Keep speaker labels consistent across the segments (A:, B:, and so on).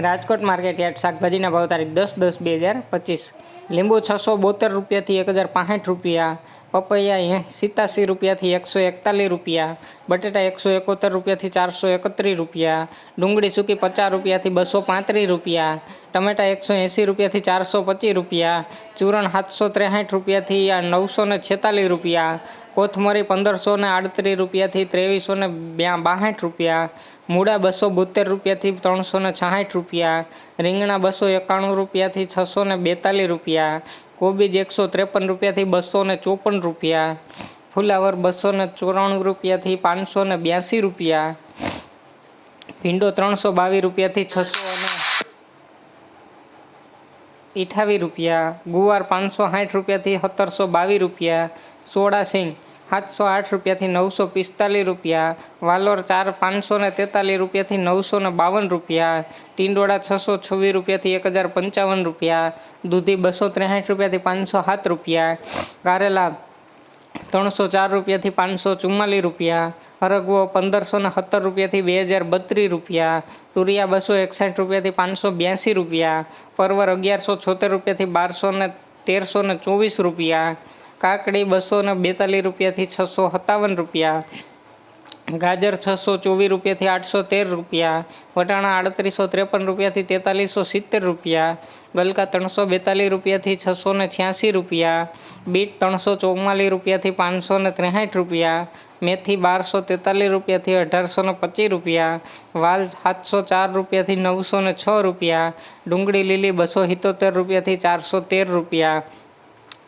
A: Rajkot market yard શાકભાજીના ભાવ તારીખ 10/10/2025। લીંબુ 672 રૂપિયાથી 1065 રૂપિયા, પપૈયા 87 રૂપિયાથી 141 રૂપિયા, બટેટા 171 રૂપિયાથી 431 રૂપિયા, ડુંગળી સૂકી 50 રૂપિયાથી 235 રૂપિયા, ટમેટા 180 રૂપિયાથી 425 રૂપિયા, ચૂરણ 763 રૂપિયાથી 946 રૂપિયા, કોથમરી 1538 રૂપિયાથી 2362 રૂપિયા, મૂળા 272 રૂપિયાથી 366 રૂપિયા, રીંગણા 291 રૂપિયાથી 642 રૂપિયા, કોબીજ 153 રૂપિયાથી 254 રૂપિયા, ફુલાવર 294 રૂપિયાથી 582 રૂપિયા, ભીંડો 322 રૂપિયાથી 628 રૂપિયા, ગુવાર 560 રૂપિયાથી 1722 રૂપિયા, સોડા સિંગ 708 રૂપિયાથી 945 રૂપિયા, વાલોર 543 રૂપિયાથી 952 રૂપિયા, ટીંડોળા 626 રૂપિયાથી 1055 રૂપિયા, દૂધી 263 રૂપિયાથી 507 રૂપિયા, કારેલા 304 રૂપિયાથી 544 રૂપિયા, હરગવો 1517 રૂપિયાથી 2032 રૂપિયા, તુરિયા 261 રૂપિયાથી 582 રૂપિયા, પરવર 1176 રૂપિયાથી 1324 રૂપિયા, કાકડી 242 રૂપિયાથી 657 રૂપિયા, ગાજર 624 રૂપિયાથી 813 રૂપિયા, વટાણા 3853 રૂપિયાથી 4370 રૂપિયા, ગલકા 342 રૂપિયાથી 686 રૂપિયા, બીટ 344 રૂપિયાથી 563 રૂપિયા, મેથી 1243 રૂપિયાથી 1825 રૂપિયા, વાલ 704 રૂપિયાથી 906 રૂપિયા, ડુંગળી લીલી 277 રૂપિયાથી 413 રૂપિયા,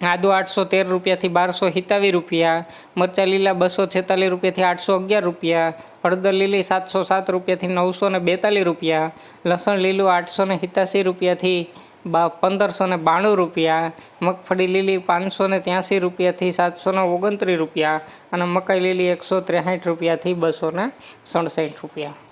A: આદુ 813 રૂપિયાથી 1227 રૂપિયા, મરચાં લીલા 246 રૂપિયાથી 811 રૂપિયા, હળદર લીલી 707 રૂપિયાથી 942 રૂપિયા, લસણ લીલું 887 રૂપિયાથી 1592 રૂપિયા, મગફળી લીલી 583 રૂપિયાથી 729 રૂપિયા અને મકાઈ લીલી 163 રૂપિયાથી 267 રૂપિયા।